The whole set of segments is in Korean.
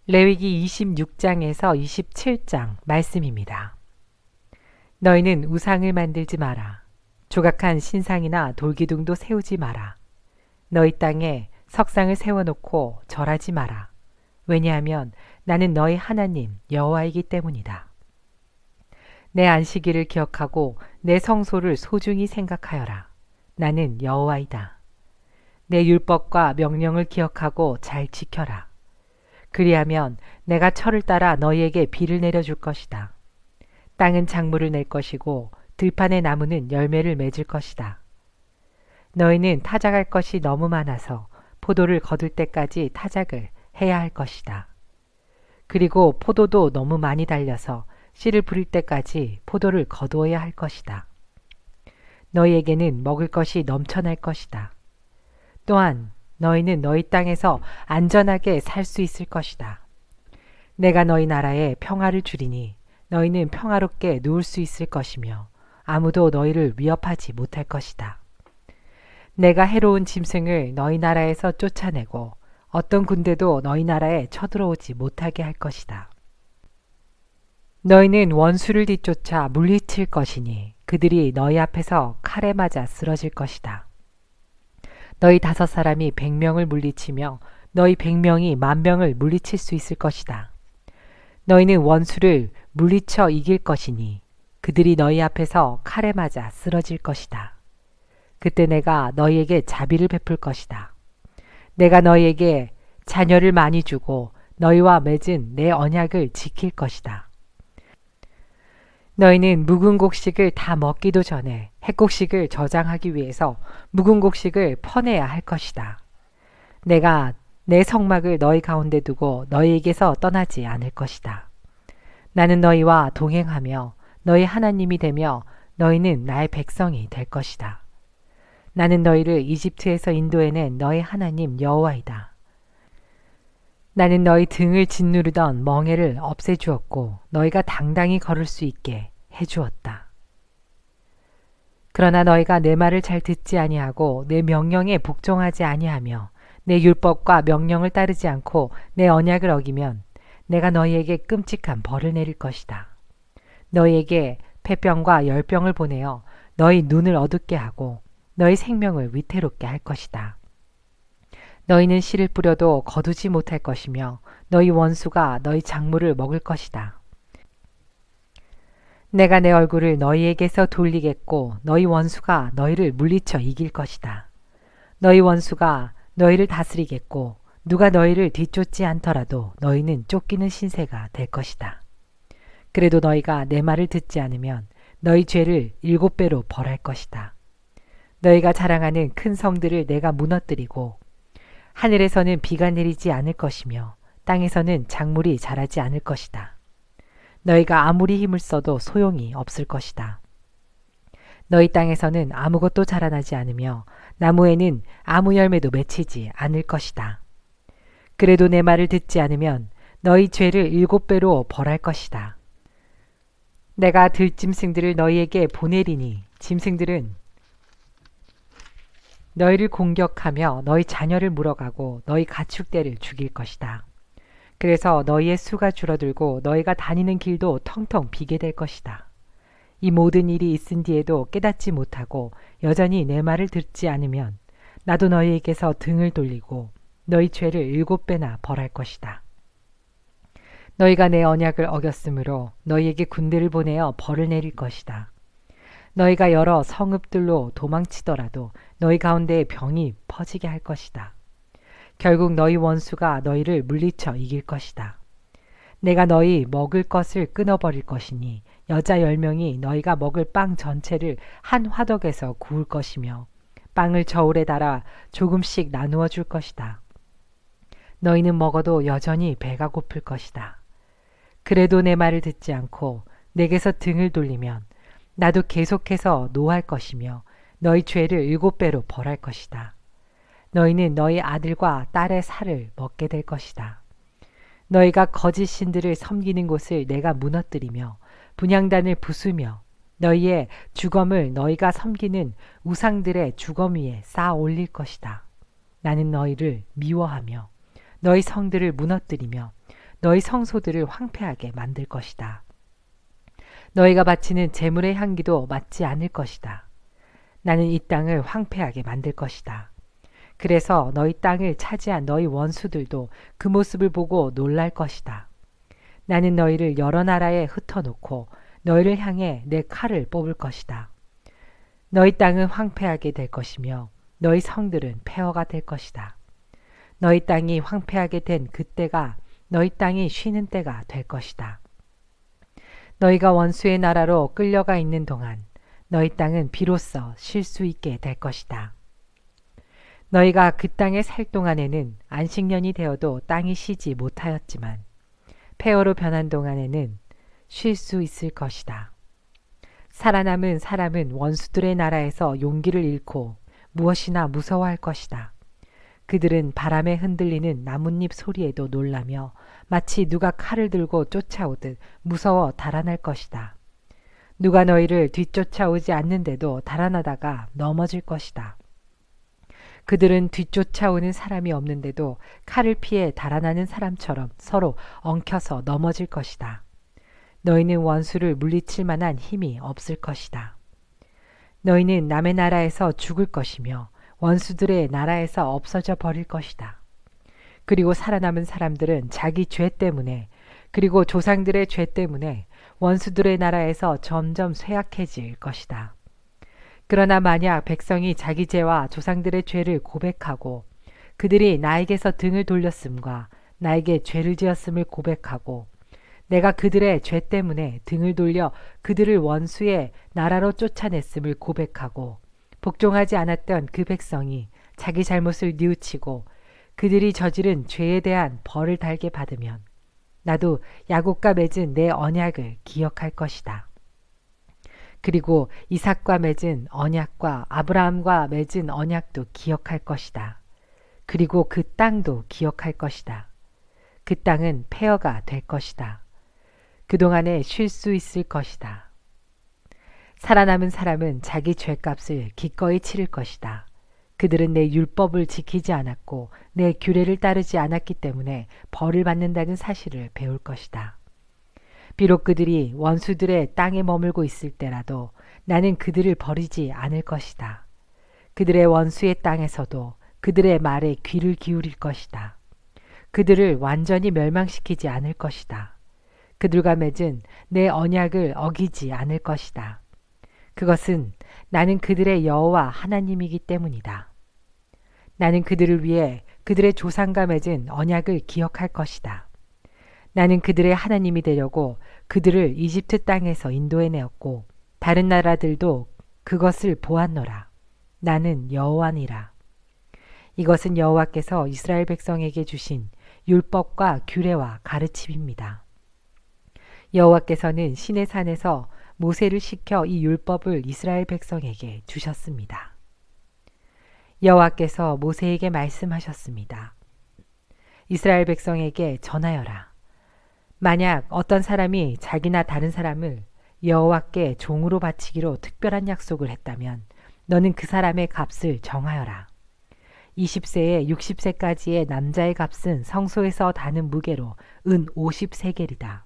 레위기 26장에서 27장 말씀입니다. 너희는 우상을 만들지 마라. 조각한 신상이나 돌기둥도 세우지 마라. 너희 땅에 석상을 세워놓고 절하지 마라. 왜냐하면 나는 너희 하나님 여호와이기 때문이다. 내 안식일을 기억하고 내 성소를 소중히 생각하여라. 나는 여호와이다. 내 율법과 명령을 기억하고 잘 지켜라. 그리하면 내가 철을 따라 너희에게 비를 내려줄 것이다. 땅은 작물을 낼 것이고 들판의 나무는 열매를 맺을 것이다. 너희는 타작할 것이 너무 많아서 포도를 거둘 때까지 타작을 해야 할 것이다. 그리고 포도도 너무 많이 달려서 씨를 부릴 때까지 포도를 거두어야 할 것이다. 너희에게는 먹을 것이 넘쳐날 것이다. 또한 너희는 너희 땅에서 안전하게 살 수 있을 것이다. 내가 너희 나라에 평화를 주리니 너희는 평화롭게 누울 수 있을 것이며 아무도 너희를 위협하지 못할 것이다. 내가 해로운 짐승을 너희 나라에서 쫓아내고 어떤 군대도 너희 나라에 쳐들어오지 못하게 할 것이다. 너희는 원수를 뒤쫓아 물리칠 것이니 그들이 너희 앞에서 칼에 맞아 쓰러질 것이다. 너희 5사람이 100명을 물리치며 너희 100명이 10,000명을 물리칠 수 있을 것이다. 너희는 원수를 물리쳐 이길 것이니 그들이 너희 앞에서 칼에 맞아 쓰러질 것이다. 그때 내가 너희에게 자비를 베풀 것이다. 내가 너희에게 자녀를 많이 주고 너희와 맺은 내 언약을 지킬 것이다. 너희는 묵은 곡식을 다 먹기도 전에 핵곡식을 저장하기 위해서 묵은 곡식을 퍼내야 할 것이다. 내가 내 성막을 너희 가운데 두고 너희에게서 떠나지 않을 것이다. 나는 너희와 동행하며 너희 하나님이 되며 너희는 나의 백성이 될 것이다. 나는 너희를 이집트에서 인도해낸 너희 하나님 여호와이다. 나는 너희 등을 짓누르던 멍에를 없애주었고 너희가 당당히 걸을 수 있게 해주었다. 그러나 너희가 내 말을 잘 듣지 아니하고 내 명령에 복종하지 아니하며 내 율법과 명령을 따르지 않고 내 언약을 어기면 내가 너희에게 끔찍한 벌을 내릴 것이다. 너희에게 폐병과 열병을 보내어 너희 눈을 어둡게 하고 너희 생명을 위태롭게 할 것이다. 너희는 씨를 뿌려도 거두지 못할 것이며 너희 원수가 너희 작물을 먹을 것이다. 내가 내 얼굴을 너희에게서 돌리겠고 너희 원수가 너희를 물리쳐 이길 것이다. 너희 원수가 너희를 다스리겠고 누가 너희를 뒤쫓지 않더라도 너희는 쫓기는 신세가 될 것이다. 그래도 너희가 내 말을 듣지 않으면 너희 죄를 7배로 벌할 것이다. 너희가 자랑하는 큰 성들을 내가 무너뜨리고 하늘에서는 비가 내리지 않을 것이며 땅에서는 작물이 자라지 않을 것이다. 너희가 아무리 힘을 써도 소용이 없을 것이다. 너희 땅에서는 아무것도 자라나지 않으며 나무에는 아무 열매도 맺히지 않을 것이다. 그래도 내 말을 듣지 않으면 너희 죄를 7배로 벌할 것이다. 내가 들짐승들을 너희에게 보내리니 짐승들은 너희를 공격하며 너희 자녀를 물어가고 너희 가축대를 죽일 것이다. 그래서 너희의 수가 줄어들고 너희가 다니는 길도 텅텅 비게 될 것이다. 이 모든 일이 있은 뒤에도 깨닫지 못하고 여전히 내 말을 듣지 않으면 나도 너희에게서 등을 돌리고 너희 죄를 7배나 벌할 것이다. 너희가 내 언약을 어겼으므로 너희에게 군대를 보내어 벌을 내릴 것이다. 너희가 여러 성읍들로 도망치더라도 너희 가운데에 병이 퍼지게 할 것이다. 결국 너희 원수가 너희를 물리쳐 이길 것이다. 내가 너희 먹을 것을 끊어버릴 것이니 여자 10명이 너희가 먹을 빵 전체를 한 화덕에서 구울 것이며 빵을 저울에 달아 조금씩 나누어 줄 것이다. 너희는 먹어도 여전히 배가 고플 것이다. 그래도 내 말을 듣지 않고 내게서 등을 돌리면 나도 계속해서 노할 것이며 너희 죄를 7배로 벌할 것이다. 너희는 너희 아들과 딸의 살을 먹게 될 것이다. 너희가 거짓 신들을 섬기는 곳을 내가 무너뜨리며 분향단을 부수며 너희의 주검을 너희가 섬기는 우상들의 주검 위에 쌓아 올릴 것이다. 나는 너희를 미워하며 너희 성들을 무너뜨리며 너희 성소들을 황폐하게 만들 것이다. 너희가 바치는 제물의 향기도 맞지 않을 것이다. 나는 이 땅을 황폐하게 만들 것이다. 그래서 너희 땅을 차지한 너희 원수들도 그 모습을 보고 놀랄 것이다. 나는 너희를 여러 나라에 흩어놓고 너희를 향해 내 칼을 뽑을 것이다. 너희 땅은 황폐하게 될 것이며 너희 성들은 폐허가 될 것이다. 너희 땅이 황폐하게 된 그때가 너희 땅이 쉬는 때가 될 것이다. 너희가 원수의 나라로 끌려가 있는 동안 너희 땅은 비로소 쉴 수 있게 될 것이다. 너희가 그 땅에 살 동안에는 안식년이 되어도 땅이 쉬지 못하였지만 폐허로 변한 동안에는 쉴 수 있을 것이다. 살아남은 사람은 원수들의 나라에서 용기를 잃고 무엇이나 무서워할 것이다. 그들은 바람에 흔들리는 나뭇잎 소리에도 놀라며 마치 누가 칼을 들고 쫓아오듯 무서워 달아날 것이다. 누가 너희를 뒤쫓아오지 않는데도 달아나다가 넘어질 것이다. 그들은 뒤쫓아오는 사람이 없는데도 칼을 피해 달아나는 사람처럼 서로 엉켜서 넘어질 것이다. 너희는 원수를 물리칠 만한 힘이 없을 것이다. 너희는 남의 나라에서 죽을 것이며 원수들의 나라에서 없어져 버릴 것이다. 그리고 살아남은 사람들은 자기 죄 때문에 그리고 조상들의 죄 때문에 원수들의 나라에서 점점 쇠약해질 것이다. 그러나 만약 백성이 자기 죄와 조상들의 죄를 고백하고 그들이 나에게서 등을 돌렸음과 나에게 죄를 지었음을 고백하고 내가 그들의 죄 때문에 등을 돌려 그들을 원수의 나라로 쫓아냈음을 고백하고 복종하지 않았던 그 백성이 자기 잘못을 뉘우치고 그들이 저지른 죄에 대한 벌을 달게 받으면 나도 야곱과 맺은 내 언약을 기억할 것이다. 그리고 이삭과 맺은 언약과 아브라함과 맺은 언약도 기억할 것이다. 그리고 그 땅도 기억할 것이다. 그 땅은 폐허가 될 것이다. 그동안에 쉴 수 있을 것이다. 살아남은 사람은 자기 죄값을 기꺼이 치를 것이다. 그들은 내 율법을 지키지 않았고 내 규례를 따르지 않았기 때문에 벌을 받는다는 사실을 배울 것이다. 비록 그들이 원수들의 땅에 머물고 있을 때라도 나는 그들을 버리지 않을 것이다. 그들의 원수의 땅에서도 그들의 말에 귀를 기울일 것이다. 그들을 완전히 멸망시키지 않을 것이다. 그들과 맺은 내 언약을 어기지 않을 것이다. 그것은 나는 그들의 여호와 하나님이기 때문이다. 나는 그들을 위해 그들의 조상과 맺은 언약을 기억할 것이다. 나는 그들의 하나님이 되려고 그들을 이집트 땅에서 인도해내었고 다른 나라들도 그것을 보았노라. 나는 여호와니라. 이것은 여호와께서 이스라엘 백성에게 주신 율법과 규례와 가르침입니다. 여호와께서는 시내 산에서 모세를 시켜 이 율법을 이스라엘 백성에게 주셨습니다. 여호와께서 모세에게 말씀하셨습니다. 이스라엘 백성에게 전하여라. 만약 어떤 사람이 자기나 다른 사람을 여호와께 종으로 바치기로 특별한 약속을 했다면 너는 그 사람의 값을 정하여라. 20세에 60세까지의 남자의 값은 성소에서 다는 무게로 은 50세겔이다.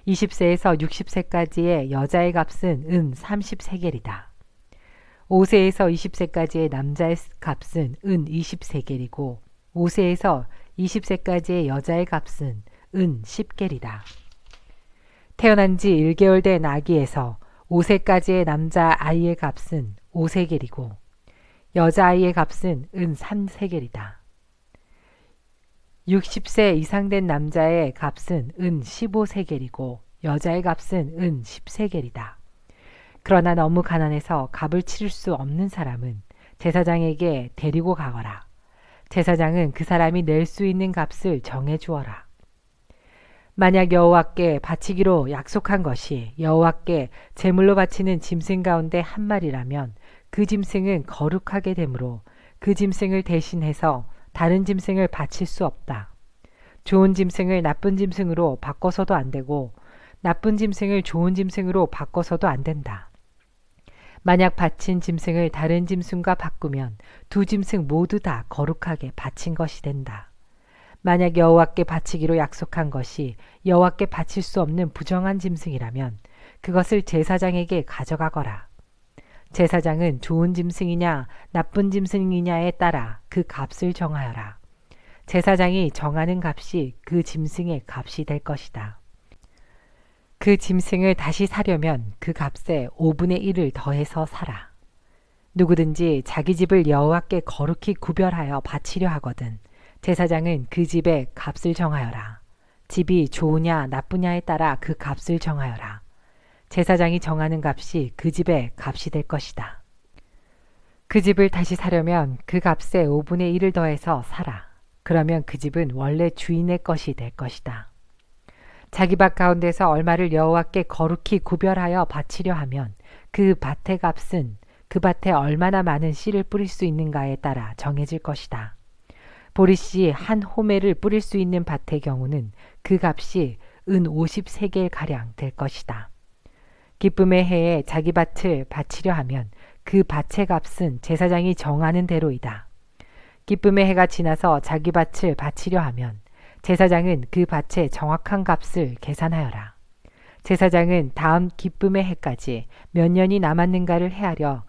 20세에서 60세까지의 여자의 값은 은 30세겔이다. 5세에서 20세까지의 남자의 값은 은 20세겔이고 5세에서 20세까지의 여자의 값은 은 10겔이다. 태어난 지 1개월 된 아기에서 5세까지의 남자 아이의 값은 5세겔이고 여자아이의 값은 은 3세겔이다. 60세 이상 된 남자의 값은 은 15세겔이고 여자의 값은 은 10세겔이다. 그러나 너무 가난해서 값을 치를 수 없는 사람은 제사장에게 데리고 가거라. 제사장은 그 사람이 낼 수 있는 값을 정해 주어라. 만약 여호와께 바치기로 약속한 것이 여호와께 제물로 바치는 짐승 가운데 한 마리라면 그 짐승은 거룩하게 되므로 그 짐승을 대신해서 다른 짐승을 바칠 수 없다. 좋은 짐승을 나쁜 짐승으로 바꿔서도 안 되고 나쁜 짐승을 좋은 짐승으로 바꿔서도 안 된다. 만약 바친 짐승을 다른 짐승과 바꾸면 두 짐승 모두 다 거룩하게 바친 것이 된다. 만약 여호와께 바치기로 약속한 것이 여호와께 바칠 수 없는 부정한 짐승이라면 그것을 제사장에게 가져가거라. 제사장은 좋은 짐승이냐 나쁜 짐승이냐에 따라 그 값을 정하여라. 제사장이 정하는 값이 그 짐승의 값이 될 것이다. 그 짐승을 다시 사려면 그 값에 5분의 1을 더해서 사라. 누구든지 자기 집을 여호와께 거룩히 구별하여 바치려 하거든 제사장은 그 집의 값을 정하여라. 집이 좋으냐 나쁘냐에 따라 그 값을 정하여라. 제사장이 정하는 값이 그 집의 값이 될 것이다. 그 집을 다시 사려면 그 값에 5분의 1을 더해서 사라. 그러면 그 집은 원래 주인의 것이 될 것이다. 자기 밭 가운데서 얼마를 여호와께 거룩히 구별하여 바치려 하면 그 밭의 값은 그 밭에 얼마나 많은 씨를 뿌릴 수 있는가에 따라 정해질 것이다. 보리씨 한 호멜을 뿌릴 수 있는 밭의 경우는 그 값이 은 50세겔가량 될 것이다. 기쁨의 해에 자기 밭을 바치려 하면 그 밭의 값은 제사장이 정하는 대로이다. 기쁨의 해가 지나서 자기 밭을 바치려 하면 제사장은 그 밭의 정확한 값을 계산하여라. 제사장은 다음 기쁨의 해까지 몇 년이 남았는가를 헤아려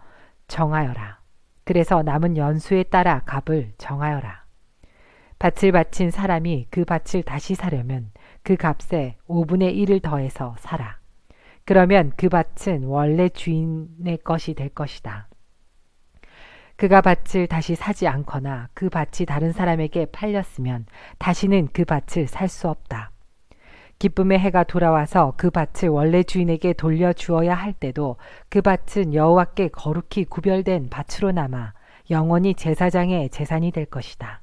정하여라. 그래서 남은 연수에 따라 값을 정하여라. 밭을 바친 사람이 그 밭을 다시 사려면 그 값에 5분의 1을 더해서 사라. 그러면 그 밭은 원래 주인의 것이 될 것이다. 그가 밭을 다시 사지 않거나 그 밭이 다른 사람에게 팔렸으면 다시는 그 밭을 살 수 없다. 기쁨의 해가 돌아와서 그 밭을 원래 주인에게 돌려주어야 할 때도 그 밭은 여호와께 거룩히 구별된 밭으로 남아 영원히 제사장의 재산이 될 것이다.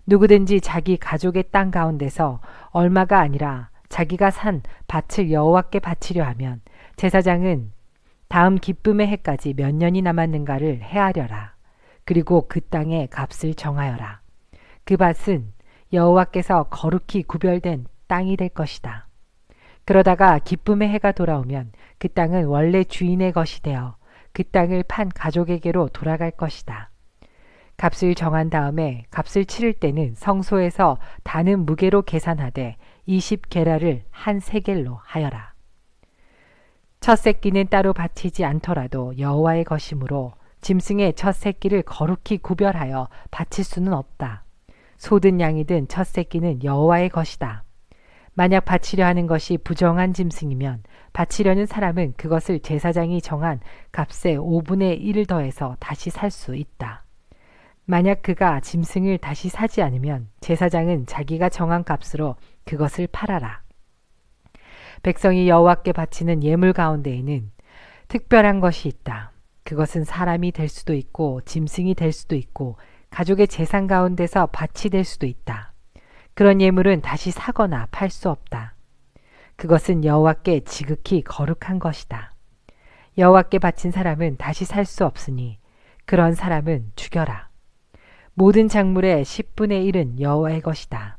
누구든지 자기 가족의 땅 가운데서 얼마가 아니라 자기가 산 밭을 여호와께 바치려 하면 제사장은 다음 기쁨의 해까지 몇 년이 남았는가를 헤아려라. 그리고 그 땅의 값을 정하여라. 그 밭은 여호와께서 거룩히 구별된 땅이 될 것이다. 그러다가 기쁨의 해가 돌아오면 그 땅은 원래 주인의 것이 되어 그 땅을 판 가족에게로 돌아갈 것이다. 값을 정한 다음에 값을 치를 때는 성소에서 다는 무게로 계산하되 20게라를 한 세겔로 하여라. 첫 새끼는 따로 바치지 않더라도 여호와의 것이므로 짐승의 첫 새끼를 거룩히 구별하여 바칠 수는 없다. 소든 양이든 첫 새끼는 여호와의 것이다. 만약 바치려 하는 것이 부정한 짐승이면 바치려는 사람은 그것을 제사장이 정한 값에 5분의 1을 더해서 다시 살 수 있다. 만약 그가 짐승을 다시 사지 않으면 제사장은 자기가 정한 값으로 그것을 팔아라. 백성이 여호와께 바치는 예물 가운데에는 특별한 것이 있다. 그것은 사람이 될 수도 있고 짐승이 될 수도 있고 가족의 재산 가운데서 밭이 될 수도 있다. 그런 예물은 다시 사거나 팔 수 없다. 그것은 여호와께 지극히 거룩한 것이다. 여호와께 바친 사람은 다시 살 수 없으니 그런 사람은 죽여라. 모든 작물의 10분의 1은 여호와의 것이다.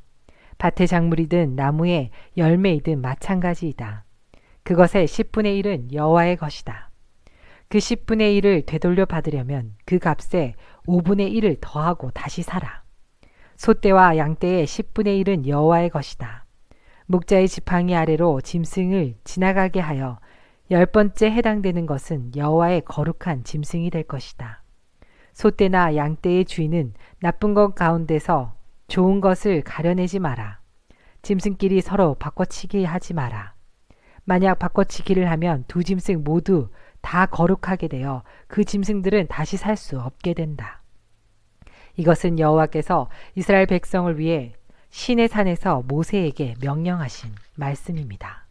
밭의 작물이든 나무의 열매이든 마찬가지이다. 그것의 10분의 1은 여호와의 것이다. 그 10분의 1을 되돌려 받으려면 그 값에 5분의 1을 더하고 다시 사라. 소떼와 양떼의 10분의 1은 여호와의 것이다. 목자의 지팡이 아래로 짐승을 지나가게 하여 10번째 해당되는 것은 여호와의 거룩한 짐승이 될 것이다. 소떼나 양떼의 주인은 나쁜 것 가운데서 좋은 것을 가려내지 마라. 짐승끼리 서로 바꿔치기 하지 마라. 만약 바꿔치기를 하면 두 짐승 모두 다 거룩하게 되어 그 짐승들은 다시 살 수 없게 된다. 이것은 여호와께서 이스라엘 백성을 위해 시내산에서 모세에게 명령하신 말씀입니다.